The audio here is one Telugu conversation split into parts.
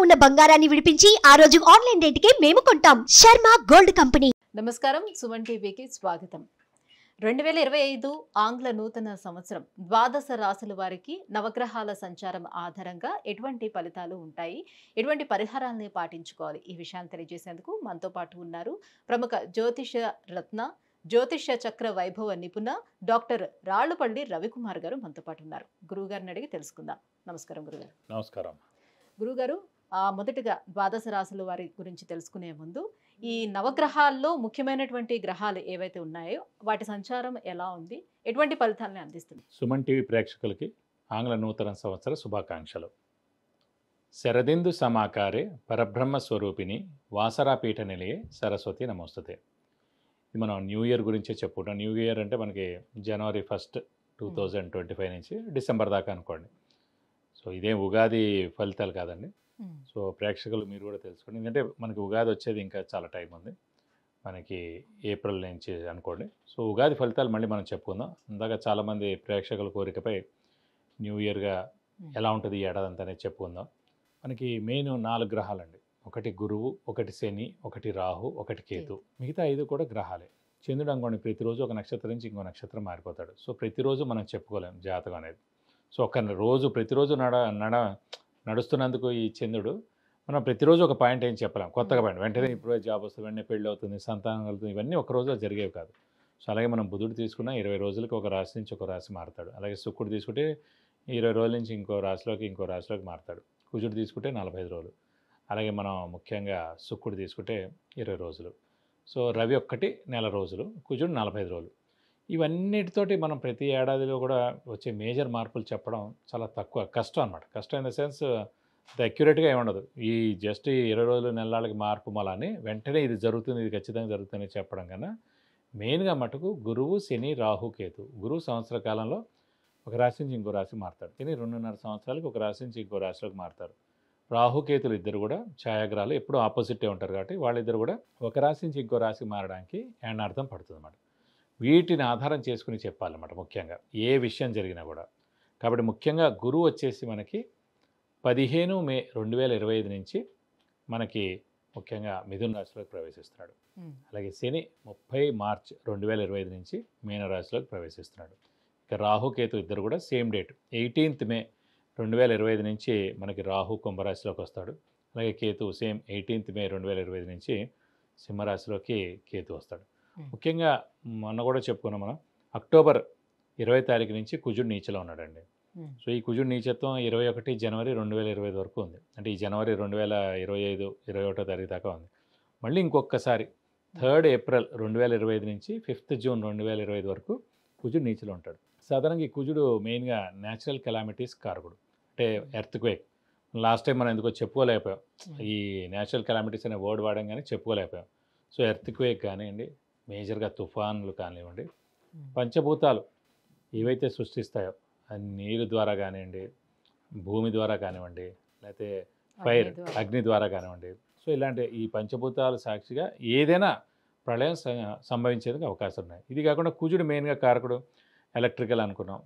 ఉన్న బంగారాన్ని విడిపించి ఆ రోజు ఆన్లైన్ రేటుకే మేము కొంటాం. Sharma gold company. నమస్కారం, సుమన్ టీవీకి స్వాగతం. 2025 ఆంగ్ల నూతన సంవత్సరం ద్వాదశ రాశుల వారికి నవగ్రహాల సంచారం ఆధారంగా ఎటువంటి ఫలితాలు ఉంటాయి, ఎటువంటి పరిహారాలను పాటించుకోవాలి, ఈ విషయాన్ని తెలియజేసేందుకు మనతో పాటు ఉన్నారు ప్రముఖ జ్యోతిష రత్న, జ్యోతిష చక్ర వైభవ నిపుణ డాక్టర్ రాళ్లపల్లి రవికుమార్ గారు మనతో పాటు ఉన్నారు. గురువుగారిని అడిగి తెలుసుకుందాం. నమస్కారం గురుగారు. నమస్కారం గురుగారు. మొదటిగా ద్వాదశ రాశుల వారి గురించి తెలుసుకునే ముందు ఈ నవగ్రహాల్లో ముఖ్యమైనటువంటి గ్రహాలు ఏవైతే ఉన్నాయో వాటి సంచారం ఎలా ఉంది, ఎటువంటి ఫలితాలను అందిస్తుంది? సుమన్ టీవీ ప్రేక్షకులకి ఆంగ్ల నూతన సంవత్సర శుభాకాంక్షలు. శరదిందు సమాకారే పరబ్రహ్మ స్వరూపిణి వాసరాపీఠ నిలయే సరస్వతి నమోస్తుతే. ఇది మనం న్యూ ఇయర్ గురించే చెప్పుకుంటాం. న్యూ ఇయర్ అంటే మనకి జనవరి 1, 2025 నుంచి డిసెంబర్ దాకా అనుకోండి. సో ఇదేం ఉగాది ఫలితాలు కాదండి. సో ప్రేక్షకులు మీరు కూడా తెలుసుకోండి, ఎందుకంటే మనకి ఉగాది వచ్చేది ఇంకా చాలా టైం ఉంది, మనకి ఏప్రిల్ నుంచి అనుకోండి. సో ఉగాది ఫలితాలు మళ్ళీ మనం చెప్పుకుందాం. ఇందాక చాలామంది ప్రేక్షకుల కోరికపై న్యూ ఇయర్గా ఎలా ఉంటుంది ఈ ఏడాది అంతా అనేది చెప్పుకుందాం. మనకి మెయిన్ 4 గ్రహాలండి. ఒకటి గురువు, ఒకటి శని, ఒకటి రాహు, ఒకటి కేతు. మిగతా 5 కూడా గ్రహాలే. చంద్రుడు అనుకోండి ప్రతిరోజు ఒక నక్షత్రం నుంచి ఇంకో నక్షత్రం మారిపోతాడు. సో ప్రతిరోజు మనం చెప్పుకోలేం జాతకం అనేది. సో ప్రతిరోజు నడుస్తున్నందుకు ఈ చంద్రుడు మనం ప్రతిరోజు ఒక పాయింట్ ఏం చెప్పలేం, కొత్తగా పాయింట్ వెంటనే ఇప్పుడు జాబ్ వస్తుంది, వెంటనే పెళ్ళి అవుతుంది, సంతానం కలుగుతుంది, ఇవన్నీ ఒక రోజులో జరిగేవి కాదు. సో అలాగే మనం బుధుడు తీసుకున్న 20 రోజులకి ఒక రాశి నుంచి ఒక రాశి మారుతాడు. అలాగే శుక్రుడు తీసుకుంటే 20 రోజుల నుంచి ఇంకో రాశిలోకి మారుతాడు. కుజుడు తీసుకుంటే 45 రోజులు. అలాగే మనం ముఖ్యంగా శుక్రుడు తీసుకుంటే 20 రోజులు. సో రవి ఒక్కటి నెల రోజులు, కుజుడు 45 రోజులు. ఇవన్నిటితోటి మనం ప్రతి ఏడాదిలో కూడా వచ్చే మేజర్ మార్పులు చెప్పడం చాలా తక్కువ, కష్టం అనమాట. కష్టం ఇన్ ద సెన్స్ అక్యురేట్గా ఏముండదు. ఈ జస్ట్ 20 రోజులు నెలలకి మార్పు మళ్ళీ వెంటనే ఇది జరుగుతుంది, ఇది ఖచ్చితంగా జరుగుతుంది చెప్పడం కన్నా మెయిన్గా మటుకు గురువు, శని, రాహు, కేతు. గురువు సంవత్సర కాలంలో ఒక రాశి నుంచి ఇంకో రాశి మారుతాడు. శని 2.5 సంవత్సరాలకి ఒక రాశి నుంచి ఇంకో రాశిలోకి మారుతారు. రాహుకేతులు ఇద్దరు కూడా ఛాయాగ్రహాలు, ఎప్పుడూ ఆపోజిటే ఉంటారు కాబట్టి వాళ్ళిద్దరు కూడా ఒక రాశి నుంచి ఇంకో రాశి మారడానికి అర్థం పడుతుంది అన్నమాట. వీటిని ఆధారం చేసుకుని చెప్పాలన్నమాట ముఖ్యంగా ఏ విషయం జరిగినా కూడా. కాబట్టి ముఖ్యంగా గురువు వచ్చేసి మనకి 15 మే 2025 నుంచి మనకి ముఖ్యంగా మిథున రాశిలోకి ప్రవేశిస్తున్నాడు. అలాగే శని 30 మార్చ్ 2025 నుంచి మీన రాశిలోకి ప్రవేశిస్తున్నాడు. ఇక రాహుకేతు ఇద్దరు కూడా సేమ్ డేట్ 18 మే 2025 నుంచి మనకి రాహు కుంభరాశిలోకి వస్తాడు. అలాగే కేతు సేమ్ 18 మే 2025 నుంచి సింహరాశిలోకి కేతు వస్తాడు. ముఖ్యంగా మొన్న కూడా చెప్పుకున్నాం మనం, అక్టోబర్ 20 తారీఖు నుంచి కుజుడు నీచలో ఉన్నాడండి. సో ఈ కుజుడు నీచత్వం 21 జనవరి 2025 వరకు ఉంది. అంటే ఈ జనవరి 2025 21 తారీఖు దాకా ఉంది. మళ్ళీ ఇంకొకసారి 3 ఏప్రిల్ 2025 నుంచి 5 జూన్ 2025 వరకు కుజుడు నీచలో ఉంటాడు. సాధారణంగా ఈ కుజుడు మెయిన్గా న్యాచురల్ కెలామిటీస్ కారకుడు, అంటే ఎర్త్క్వేక్. లాస్ట్ టైం మనం ఎందుకో చెప్పుకోలేకపోయాం, ఈ న్యాచురల్ కెలామిటీస్ అనే వర్డ్ వాడడం కానీ చెప్పుకోలేకపోయాం. సో ఎర్త్క్వేక్ కానివ్వండి, మేజర్గా తుఫాన్లు కానివ్వండి, పంచభూతాలు ఏవైతే సృష్టిస్తాయో నీరు ద్వారా కానివ్వండి, భూమి ద్వారా కానివ్వండి, లేకపోతే ఫైర్ అగ్ని ద్వారా కానివ్వండి. సో ఇలాంటి ఈ పంచభూతాల సాక్షిగా ఏదైనా ప్రళయం సంభవించేందుకు అవకాశం ఉన్నాయి. ఇది కాకుండా కుజుడు మెయిన్గా కారకుడు, ఎలక్ట్రికల్ అనుకున్నాం,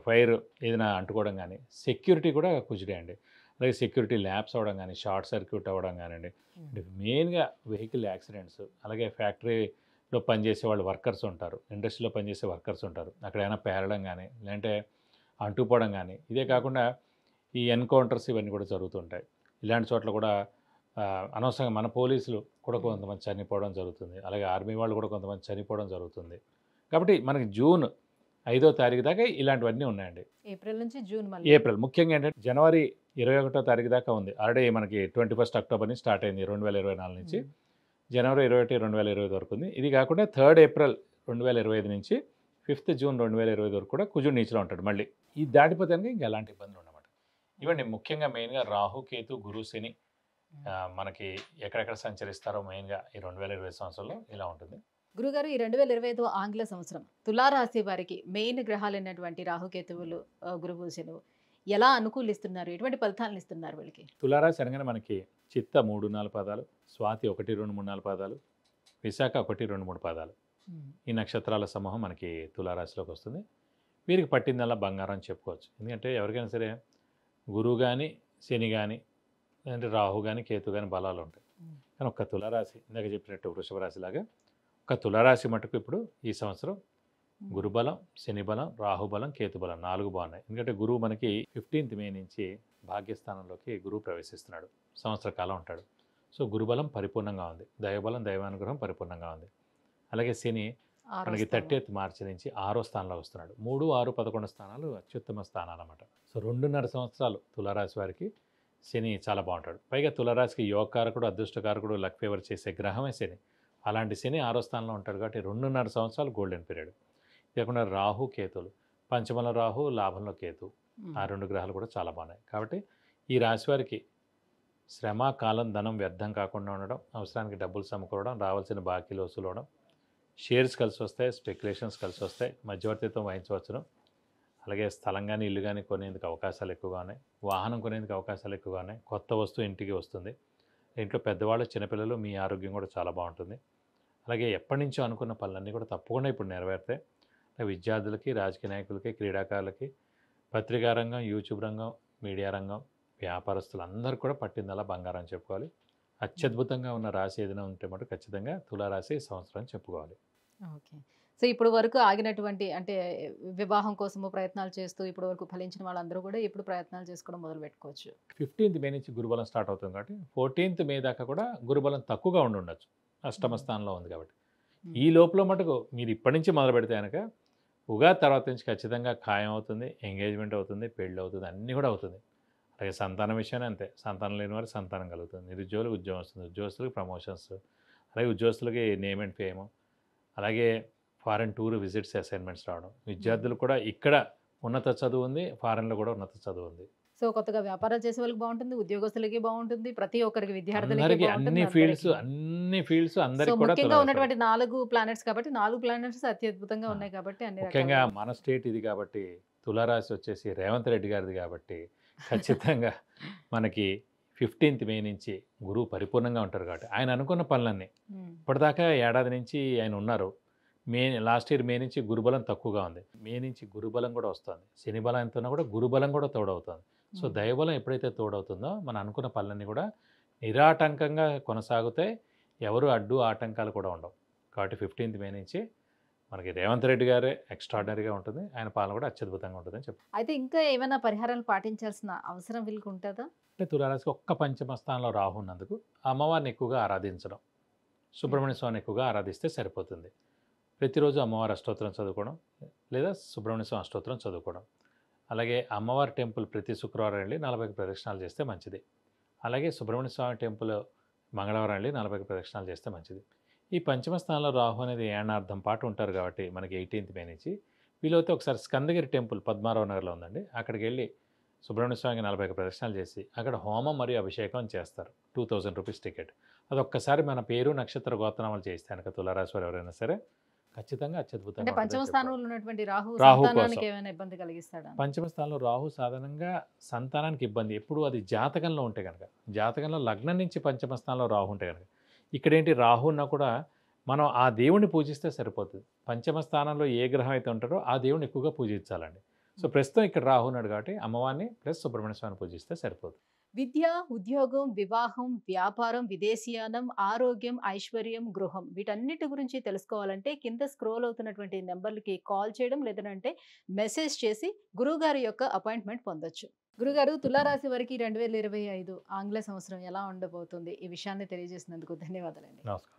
ఫైర్ ఏదైనా అంటుకోవడం కానీ, సెక్యూరిటీ కూడా కుజుడే అండి. అలాగే సెక్యూరిటీ ల్యాబ్స్ అవ్వడం కానీ, షార్ట్ సర్క్యూట్ అవ్వడం కానివ్వండి, మెయిన్గా వెహికల్ యాక్సిడెంట్స్, అలాగే ఫ్యాక్టరీలో పనిచేసే వాళ్ళు వర్కర్స్ ఉంటారు, ఇండస్ట్రీలో పనిచేసే వర్కర్స్ ఉంటారు, అక్కడైనా పేరడం కానీ లేదంటే అంటుపోవడం కానీ. ఇదే కాకుండా ఈ ఎన్కౌంటర్స్ ఇవన్నీ కూడా జరుగుతుంటాయి. ఇలాంటి చోట్ల కూడా అనవసరంగా మన పోలీసులు కూడా కొంతమంది చనిపోవడం జరుగుతుంది. అలాగే ఆర్మీ వాళ్ళు కూడా కొంతమంది చనిపోవడం జరుగుతుంది. కాబట్టి మనకి జూన్ 5వ తారీఖు దాకా ఇలాంటివన్నీ ఉన్నాయండి. ఏప్రిల్ నుంచి జూన్, ఏప్రిల్ ముఖ్యంగా ఏంటంటే జనవరి 21వ తారీఖు దాకా ఉంది. ఆల్రెడీ మనకి 21 అక్టోబర్ నుంచి స్టార్ట్ అయింది 2024 నుంచి జనవరి 21, 2025 వరకు ఉంది. ఇది కాకుండా 3 ఏప్రిల్ 2025 నుంచి 5 జూన్ 2025 వరకు కూడా కుజుడు నీచలో ఉంటాడు. మళ్ళీ ఈ దాటిపోతే ఇంకా ఎలాంటి ఇబ్బందులు ఉన్నమాట. ఇవ్వండి ముఖ్యంగా మెయిన్గా రాహు, కేతు, గురు, శని మనకి ఎక్కడెక్కడ సంచరిస్తారో మెయిన్గా ఈ 2025 సంవత్సరంలో ఇలా ఉంటుంది. గురుగారు, ఈ 2025 ఆంగ్ల సంవత్సరం తులారాశి వారికి మెయిన్ గ్రహాలు అయినటువంటి రాహుకేతువులు, గురువు, శనువు ఎలా అనుకూలిస్తున్నారు, ఎటువంటి ఫలితాలను ఇస్తున్నారు వీళ్ళకి? తులారాశి అనగానే మనకి చిత్త 3, 4 పాదాలు, స్వాతి 1, 2, 3, 4 పాదాలు, విశాఖ 1, 2, 3 పాదాలు. ఈ నక్షత్రాల సమూహం మనకి తులారాశిలోకి వస్తుంది. వీరికి పట్టిందల్లా బంగారం అని చెప్పుకోవచ్చు. ఎందుకంటే ఎవరికైనా సరే గురువు కానీ శని కానీ అంటే రాహు కానీ కేతు కానీ బలాలు ఉంటాయి. కానీ ఒక్క తులారాశి ఇందాక చెప్పినట్టు వృషభ రాశిలాగా ఒక తులారాశి మటుకు ఇప్పుడు ఈ సంవత్సరం గురుబలం, శని బలం, రాహుబలం, కేతుబలం 4 బాగున్నాయి. ఎందుకంటే గురువు మనకి 15th మే నుంచి భాగ్యస్థానంలోకి గురువు ప్రవేశిస్తున్నాడు, సంవత్సర కాలం ఉంటాడు. సో గురుబలం పరిపూర్ణంగా ఉంది, దైవబలం దైవానుగ్రహం పరిపూర్ణంగా ఉంది. అలాగే శని మనకి 30th మార్చి నుంచి 6వ స్థానంలో వస్తున్నాడు. 3, 6, 11 స్థానాలు అత్యుత్తమ స్థానాలు అన్నమాట. సో 2.5 సంవత్సరాలు తులారాశి వారికి శని చాలా బాగుంటాడు. పైగా తులారాశికి యోగకారకుడు, అదృష్టకారకుడు, లక్ ఫేవర్ చేసే గ్రహమే శని. అలాంటి శని 6వ స్థానంలో ఉంటాడు కాబట్టి 2.5 సంవత్సరాలు గోల్డెన్ పీరియడ్. కాకుండా రాహు కేతులు, పంచమల రాహు, లాభంలో కేతు, ఆ 2 గ్రహాలు కూడా చాలా బాగున్నాయి. కాబట్టి ఈ రాశి వారికి శ్రమ, కాలం, ధనం వ్యర్థం కాకుండా ఉండడం, అవసరానికి డబ్బులు సమకూరడం, రావాల్సిన బాకీలు వసూలు అవడం, షేర్స్ కలిసి వస్తాయి, స్పెక్యులేషన్స్ కలిసి వస్తాయి, మధ్యవర్తిత్వం వహించవచ్చును. అలాగే స్థలం కానీ ఇల్లు కానీ కొనేందుకు అవకాశాలు ఎక్కువగా ఉన్నాయి, వాహనం కొనేందుకు అవకాశాలు ఎక్కువగా ఉన్నాయి, కొత్త వస్తువు ఇంటికి వస్తుంది. ఇంట్లో పెద్దవాళ్ళు, చిన్నపిల్లలు, మీ ఆరోగ్యం కూడా చాలా బాగుంటుంది. అలాగే ఎప్పటి నుంచో అనుకున్న పనులన్నీ కూడా తప్పకుండా ఇప్పుడు నెరవేరుతాయి. విద్యార్థులకి, రాజకీయ నాయకులకి, క్రీడాకారులకి, పత్రికా రంగం, యూట్యూబ్ రంగం, మీడియా రంగం, వ్యాపారస్తులు అందరూ కూడా పట్టిందలా బంగారం అని చెప్పుకోవాలి. అత్యద్భుతంగా ఉన్న రాశి ఏదైనా ఉంటే మటు ఖచ్చితంగా తులారాశి సంవత్సరం చెప్పుకోవాలి. ఓకే. సో ఇప్పుడు వరకు ఆగినటువంటి అంటే వివాహం కోసము ప్రయత్నాలు చేస్తూ ఇప్పుడు వరకు ఫలించిన వాళ్ళందరూ కూడా ఇప్పుడు ప్రయత్నాలు చేసుకోవడం మొదలు పెట్టుకోవచ్చు. 15th మే నుంచి గురుబలం స్టార్ట్ అవుతుంది కాబట్టి 14th మే దాకా కూడా గురుబలం తక్కువగా ఉండొచ్చు, అష్టమ స్థానంలో ఉంది కాబట్టి. ఈ లోపల మటుకు మీరు ఇప్పటి నుంచి మొదలు పెడితే కనుక ఉగాది తర్వాత నుంచి ఖచ్చితంగా ఖాయం అవుతుంది, ఎంగేజ్మెంట్ అవుతుంది, పెళ్ళి అవుతుంది, అన్నీ కూడా అవుతుంది. అలాగే సంతానం విషయాన్ని అంతే, సంతానం లేని వారికి సంతానం కలుగుతుంది, నిరుద్యోగులకు ఉద్యోగం వస్తుంది, ఉద్యోగస్తులకు ప్రమోషన్స్, అలాగే ఉద్యోగస్తులకి నేమ్ అండ్ ఫేమ్, అలాగే ఫారెన్ టూర్ విజిట్స్, అసైన్మెంట్స్ రావడం. విద్యార్థులు కూడా ఇక్కడ ఉన్నత చదువు ఉంది, ఫారెన్లో కూడా ఉన్నత చదువు ఉంది. సో కొత్తగా వ్యాపారాలు చేసే వాళ్ళకి బాగుంటుంది, ఉద్యోగస్తులకి బాగుంటుంది, ప్రతి ఒక్కరికి విద్యార్థులకి అందరికీ బాగుంటుంది, అన్ని ఫీల్డ్స్ సో అందరికీ కూడా ముఖ్యంగా తులారాశి. ఉన్నటువంటి 4 ప్లానెట్స్ కాబట్టి 4 ప్లానెట్స్ అత్యద్భుతంగా ఉన్నాయి కాబట్టి అన్ని ముఖ్యంగా రకాలుగా మన స్టేట్ ఇది కాబట్టి తులారాశి వచ్చేసి రేవంత్ రెడ్డి గారిది కాబట్టి ఖచ్చితంగా మనకి 15th మే నుంచి గురువు పరిపూర్ణంగా ఉంటారు కాబట్టి ఆయన అనుకున్న పనులన్నీ ఇప్పటిదాకా ఏడాది నుంచి ఆయన ఉన్నారు. లాస్ట్ ఇయర్ మే నుంచి గురుబలం తక్కువగా ఉంది, మే నుంచి గురుబలం కూడా వస్తుంది, శని బలం ఎంత ఉన్నా కూడా గురుబలం కూడా తోడవుతుంది. సో దైవబలం ఎప్పుడైతే తోడవుతుందో మనం అనుకున్న పనులన్నీ కూడా నిరాటంకంగా కొనసాగుతాయి, ఎవరు అడ్డు ఆటంకాలు కూడా ఉండవు. కాబట్టి 15th మే నుంచి మనకి రేవంత్ రెడ్డి గారే ఎక్స్ట్రాడినరీగా ఉంటుంది, ఆయన పాలన కూడా అత్యద్భుతంగా ఉంటుందని చెప్పి. అయితే ఇంకా ఏమైనా పరిహారాలు పాటించాల్సిన అవసరం వీళ్ళకి ఉంటుందా? అంటే తులారాశికి ఒక్క పంచమ స్థానంలో రాహు ఉన్నందుకు అమ్మవారిని ఎక్కువగా ఆరాధించడం, సుబ్రహ్మణ్య స్వామిని ఎక్కువగా ఆరాధిస్తే సరిపోతుంది. ప్రతిరోజు అమ్మవారి అష్టోత్తరం చదువుకోవడం లేదా సుబ్రహ్మణ్య స్వామి అష్టోత్తరం చదువుకోవడం. అలాగే అమ్మవారి టెంపుల్ ప్రతి శుక్రవారం వెళ్ళి 40 ప్రదక్షిణాలు చేస్తే మంచిది. అలాగే సుబ్రహ్మణ్య స్వామి టెంపుల్ మంగళవారం వెళ్ళి 40 ప్రదక్షిణాలు చేస్తే మంచిది. ఈ పంచమ స్థానంలో రాహు అనేది ఏడార్థం పాటు ఉంటారు కాబట్టి మనకి 18th మే నుంచి వీలైతే ఒకసారి స్కందగిరి టెంపుల్ పద్మారావు నగర్లో ఉందండి, అక్కడికి వెళ్ళి సుబ్రహ్మణ్య స్వామికి 40 ప్రదక్షిణాలు చేసి అక్కడ హోమం మరియు అభిషేకం చేస్తారు. 2000 రూపీస్ టికెట్. అది ఒక్కసారి మన పేరు, నక్షత్ర, గోత్రనామాలు చేస్తే కనుక తులారాశి వారు ఎవరైనా సరే ఖచ్చితంగా అంటే అత్యద్భుతంగా పంచమ ఉంటుందని స్థానంలో చెప్పాలి. ఉన్నటువంటి రాహు రాహు సంతానానికి కోసం. ఏమైనా ఇబ్బంది కలిగిస్తాడా? పంచమ స్థానంలో రాహు సాధారణంగా సంతానానికి ఇబ్బంది ఎప్పుడు అది జాతకంలో ఉంటే కనుక, జాతకంలో లగ్నం నుంచి పంచమ స్థానంలో రాహు ఉంటే కనుక. ఇక్కడేంటి రాహు ఉన్నా కూడా మనం ఆ దేవుణ్ణి పూజిస్తే సరిపోతుంది. పంచమ స్థానంలో ఏ గ్రహం అయితే ఉంటారో ఆ దేవుణ్ణి ఎక్కువగా పూజించాలండి. సో ప్రస్తుతం ఇక్కడ రాహు ఉన్నాడు కాబట్టి అమ్మవారిని ప్లస్ సుబ్రహ్మణ్య స్వామిని పూజిస్తే సరిపోతుంది. విద్య, ఉద్యోగం, వివాహం, వ్యాపారం, విదేశీయానం, ఆరోగ్యం, ఐశ్వర్యం, గృహం వీటన్నిటి గురించి తెలుసుకోవాలంటే కింద స్క్రోల్ అవుతున్నటువంటి నెంబర్లకి కాల్ చేయడం లేదంటే మెసేజ్ చేసి గురువుగారి యొక్క అపాయింట్మెంట్ పొందొచ్చు. గురుగారు, తులారాశి వారికి 2025 ఆంగ్ల సంవత్సరం ఎలా ఉండబోతుంది? ఈ విషయాన్ని తెలియజేసినందుకు ధన్యవాదాలండి. నమస్కారం.